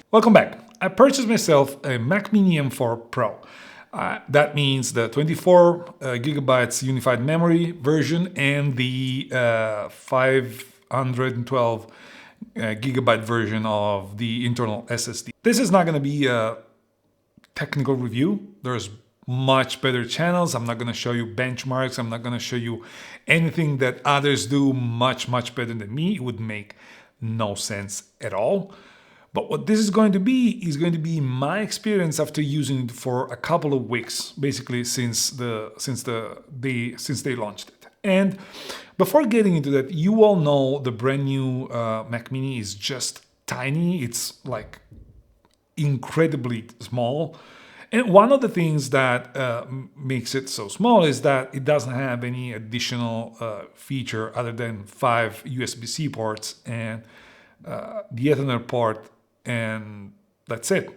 Welcome back. I purchased myself a Mac Mini M4 Pro. That means the 24 gigabytes unified memory version and the 512 gigabyte version of the internal SSD. This is not going to be a technical review. There's much better channels. I'm not going to show you benchmarks. I'm not going to show you anything that others do much better than me. It would make no sense at all. But what this is going to be my experience after using it for a couple of weeks, basically since they launched it. And before getting into that, you all know the brand new Mac Mini is just tiny. It's like incredibly small. And one of the things that makes it so small is that it doesn't have any additional feature other than 5 USB-C ports and the Ethernet port, and that's it.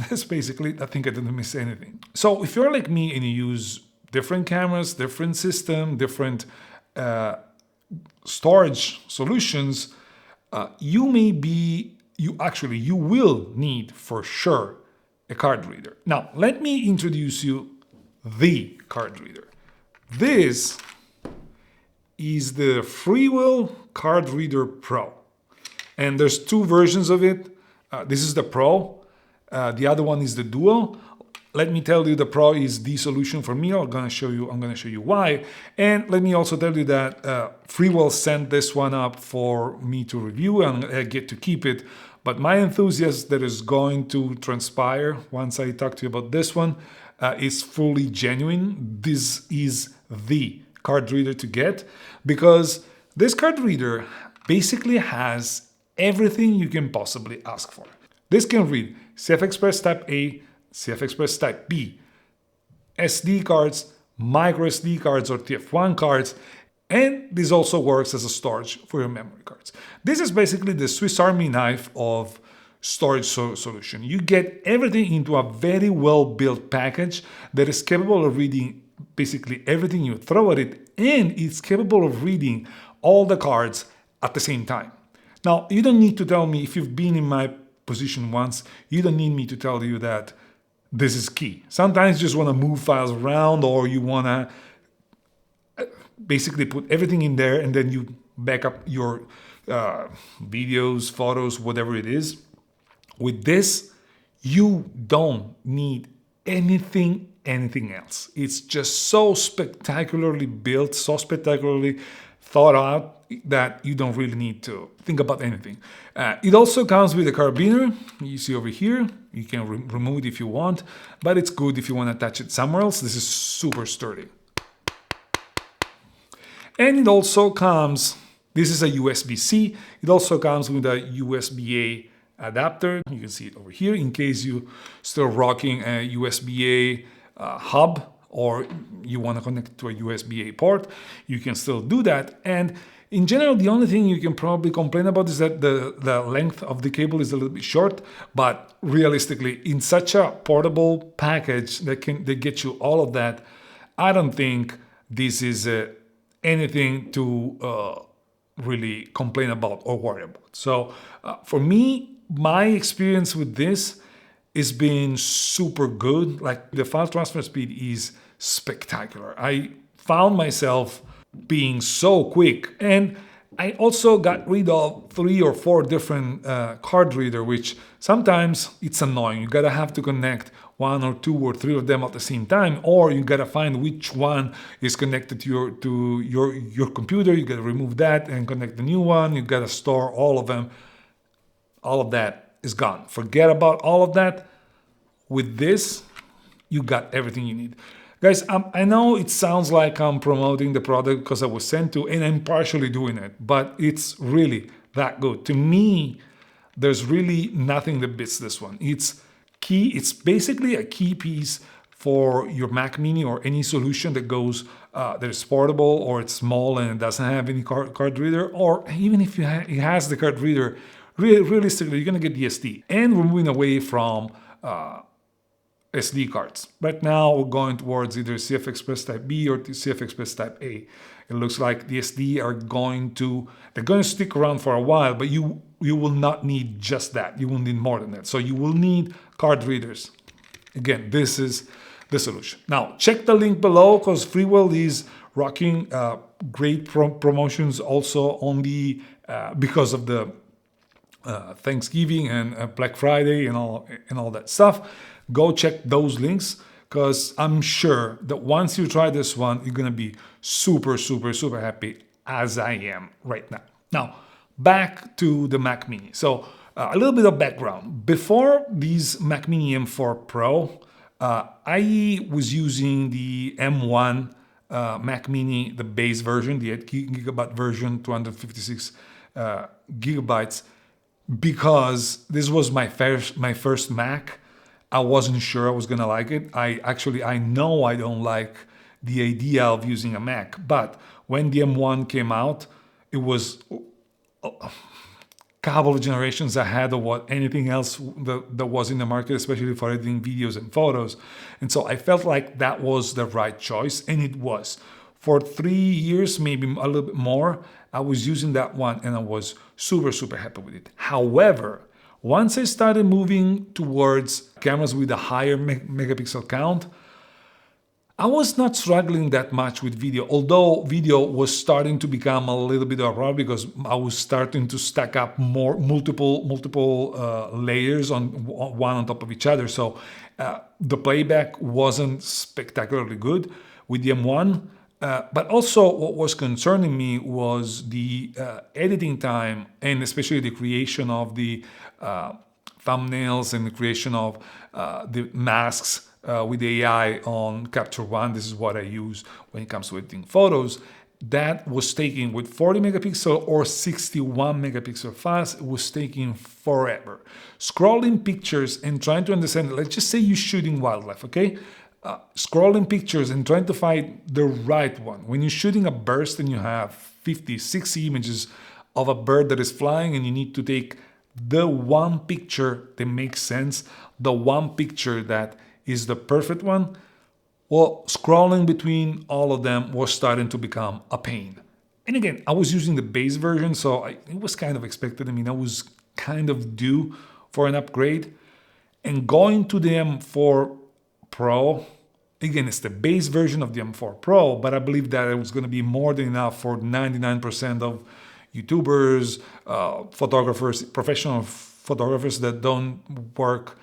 That's basically, I think I didn't miss anything. So if you're like me and you use different cameras, different system, different storage solutions, you will need for sure a card reader. Now, let me introduce you the card reader. This is the Freewell Card Reader Pro. And there's two versions of it. This is the Pro. The other one is the Duo. Let me tell you, the Pro is the solution for me. I'm gonna show you why. And let me also tell you that Freewell sent this one up for me to review, and I get to keep it. But my enthusiasm that is going to transpire once I talk to you about this one is fully genuine. This is the card reader to get, because this card reader basically has everything you can possibly ask for. This can read CF Express Type A, CF Express Type B, SD cards, micro SD cards or TF1 cards, and this also works as a storage for your memory cards. This is basically the Swiss Army knife of storage solution. You get everything into a very well-built package that is capable of reading basically everything you throw at it, and it's capable of reading all the cards at the same time. Now, you don't need to tell me, if you've been in my position once, you don't need me to tell you that this is key. Sometimes you just want to move files around, or you want to basically put everything in there and then you back up your videos, photos, whatever it is. With this, you don't need anything else. It's just so spectacularly built, so spectacularly thought out that you don't really need to think about anything. It also comes with a carabiner. You see over here, you can remove it if you want, but it's good if you want to attach it somewhere else. This is super sturdy. And it also comes, this is a USB-C. It also comes with a USB-A adapter. You can see it over here in case you're still rocking a USB-A hub, or you want to connect it to a USB-A port. You can still do that. And in general, the only thing you can probably complain about is that the length of the cable is a little bit short, but realistically, in such a portable package that gets you all of that, I don't think this is anything to really complain about or worry about. So for me, my experience with this is been super good. Like, the file transfer speed is spectacular. I found myself being so quick, and I also got rid of 3 or 4 different card reader, which sometimes it's annoying. You gotta have to connect 1 or 2 or 3 of them at the same time, or you gotta find which one is connected to your computer. You gotta remove that and connect the new one. You gotta store all of them. All of that is gone. Forget about all of that. With this, you got everything you need. Guys, I know it sounds like I'm promoting the product because I was sent to, and I'm partially doing it, but it's really that good. To me, there's really nothing that beats this one. It's key. It's basically a key piece for your Mac Mini or any solution that goes that is portable, or it's small and it doesn't have any card reader, or even if it has the card reader, realistically, you're going to get the SD. And we're moving away from SD cards. Right now, we're going towards either CF Express Type B or CF Express Type A. It looks like the SD are they're going to stick around for a while, but you will not need just that. You will need more than that. So you will need card readers. Again, this is the solution. Now, check the link below because Freewell is rocking great promotions also on the because of the Thanksgiving and Black Friday and all that stuff. Go check those links because I'm sure that once you try this one, you're gonna be super, super, super happy as I am right now. Now, back to the Mac Mini. So a little bit of background. Before these Mac Mini M4 Pro, I was using the M1 Mac Mini, the base version, the 8GB version, 256 gigabytes, because this was my first Mac. I wasn't sure I was gonna like it. I know I don't like the idea of using a Mac, but when the M1 came out, it was a couple of generations ahead of what anything else that was in the market, especially for editing videos and photos. And so I felt like that was the right choice, and it was. For 3 years, maybe a little bit more, I was using that one and I was super, super happy with it. However, once I started moving towards cameras with a higher megapixel count, I was not struggling that much with video, although video was starting to become a little bit of a problem because I was starting to stack up multiple layers one on top of each other. So the playback wasn't spectacularly good with the M1. But also what was concerning me was the editing time and especially the creation of the thumbnails and the creation of the masks with AI on Capture One. This is what I use when it comes to editing photos. That was taking with 40 megapixel or 61 megapixel files, it was taking forever. Scrolling pictures and trying to understand, let's just say you're shooting wildlife, okay? Scrolling pictures and trying to find the right one. When you're shooting a burst and you have 50, 60 images of a bird that is flying and you need to take the one picture that makes sense, the one picture that is the perfect one, well, scrolling between all of them was starting to become a pain. And again, I was using the base version, so it was kind of expected. I mean, I was kind of due for an upgrade. And going to the M4 Pro, again, it's the base version of the M4 Pro, but I believe that it was going to be more than enough for 99% of YouTubers, photographers, professional photographers that don't work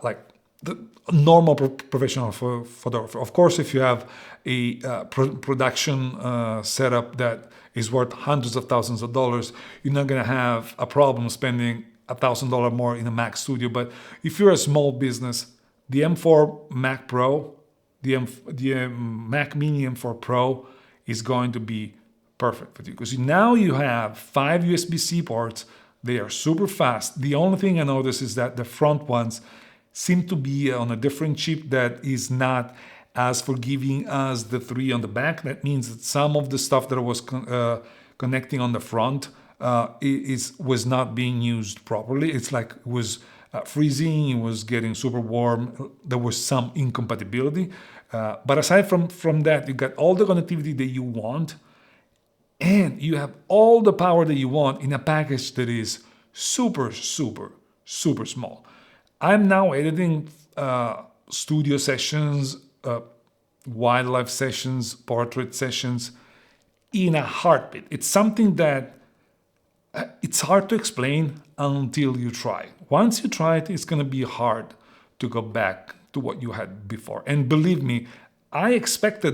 like the normal professional photographer. Of course, if you have a production setup that is worth hundreds of thousands of dollars, you're not going to have a problem spending $1,000 more in a Mac Studio. But if you're a small business, the M4 Mac Pro, the Mac Mini M4 Pro is going to be perfect for you because now you have 5 USB-C ports. They are super fast. The only thing I noticed is that the front ones seem to be on a different chip that is not as forgiving as the 3 on the back. That means that some of the stuff that was connecting on the front was not being used properly. It's like it was freezing, it was getting super warm, there was some incompatibility. But aside from that, you got all the connectivity that you want, and you have all the power that you want in a package that is super, super, super small. I'm now editing studio sessions, wildlife sessions, portrait sessions in a heartbeat. It's something that it's hard to explain until you try. Once you try it, it's going to be hard to go back to what you had before. And believe me, I expected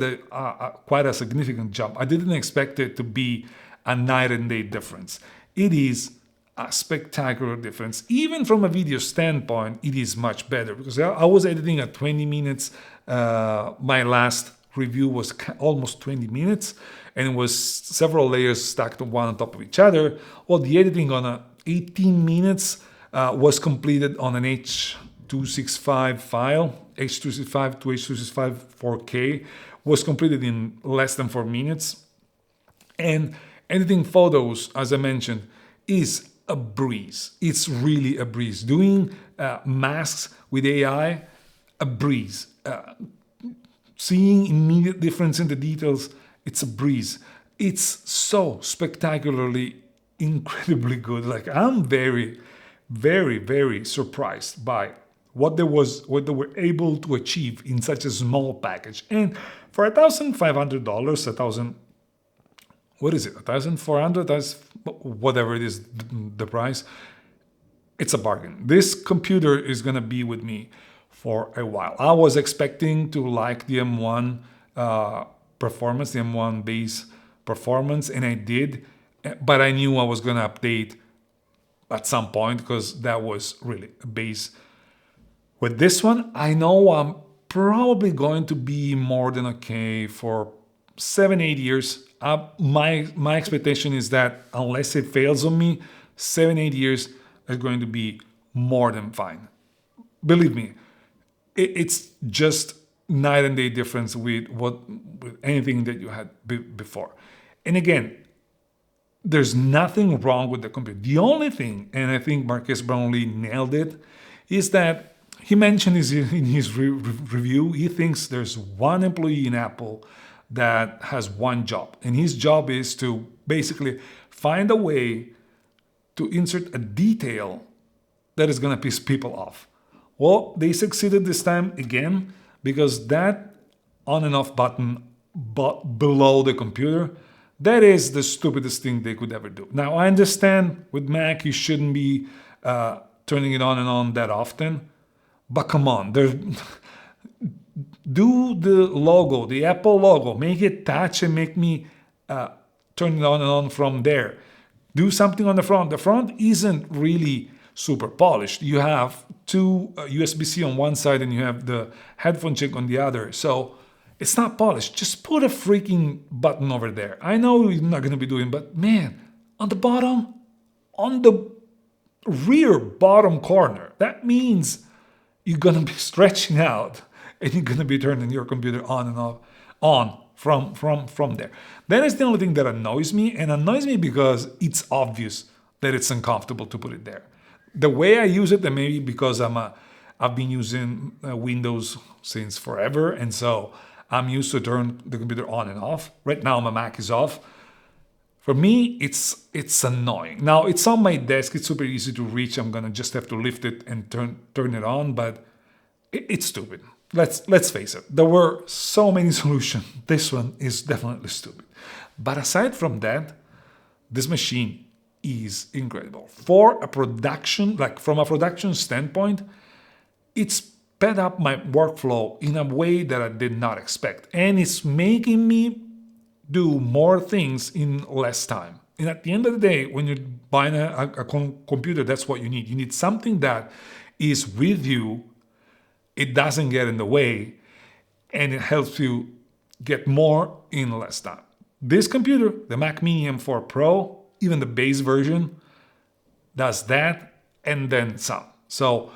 quite a significant jump. I didn't expect it to be a night and day difference. It is a spectacular difference. Even from a video standpoint, it is much better because I was editing at 20 minutes. My last review was almost 20 minutes, and it was several layers stacked one on top of each other. Well, the editing on 18 minutes was completed on an H.265 file. H.265 to H.265 4K was completed in less than 4 minutes. And editing photos, as I mentioned, is a breeze. It's really a breeze. Doing masks with AI, a breeze. Seeing immediate difference in the details, it's a breeze. It's so spectacularly, incredibly good. Like, I'm very, very, very surprised by what they were able to achieve in such a small package. And for $1,500, what is it? 1,400? That's whatever it is, the price. It's a bargain. This computer is gonna be with me for a while. I was expecting to like the M1 performance, the M1 base performance, and I did, but I knew I was gonna update at some point because that was really a base. With this one, I know I'm probably going to be more than okay for 7-8 years. My expectation is that unless it fails on me, 7-8 years is going to be more than fine. Believe me, it's just night and day difference with anything that you had before. And again, there's nothing wrong with the computer. The only thing, and I think Marques Brownlee nailed it, is that he mentioned in his review, he thinks there's one employee in Apple that has one job, and his job is to basically find a way to insert a detail that is going to piss people off. Well, they succeeded this time again, because that on and off button below the computer, that is the stupidest thing they could ever do. Now, I understand with Mac you shouldn't be turning it on and on that often, but come on, do the logo, the Apple logo, make it touch and make me turn it on and on from there. Do something on the front. The front isn't really super polished. You have two USB-C on one side and you have the headphone jack on the other. So it's not polished. Just put a freaking button over there. I know you're not going to be doing, but man, on the bottom, on the rear bottom corner, that means you're going to be stretching out and you're going to be turning your computer on and off, on from there. That is the only thing that annoys me, and annoys me because it's obvious that it's uncomfortable to put it there. The way I use it, and maybe because I've been using Windows since forever, and so I'm used to turn the computer on and off. Right now my Mac is off. For me, it's annoying. Now it's on my desk, it's super easy to reach. I'm gonna just have to lift it and turn it on, but it's stupid. Let's face it. There were so many solutions. This one is definitely stupid. But aside from that, this machine is incredible. For a production, like from a production standpoint, it's sped up my workflow in a way that I did not expect. And it's making me do more things in less time. And at the end of the day, when you're buying a computer, that's what you need. You need something that is with you. It doesn't get in the way, and it helps you get more in less time. This computer, the Mac Mini M4 Pro, even the base version, does that and then some. So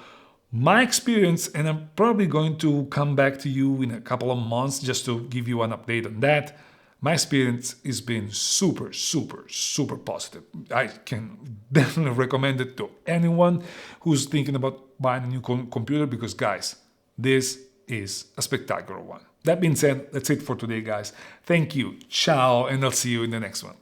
my experience, and I'm probably going to come back to you in a couple of months just to give you an update on that. My experience has been super, super, super positive. I can definitely recommend it to anyone who's thinking about buying a new computer because, guys, this is a spectacular one. That being said, that's it for today, guys. Thank you. Ciao, and I'll see you in the next one.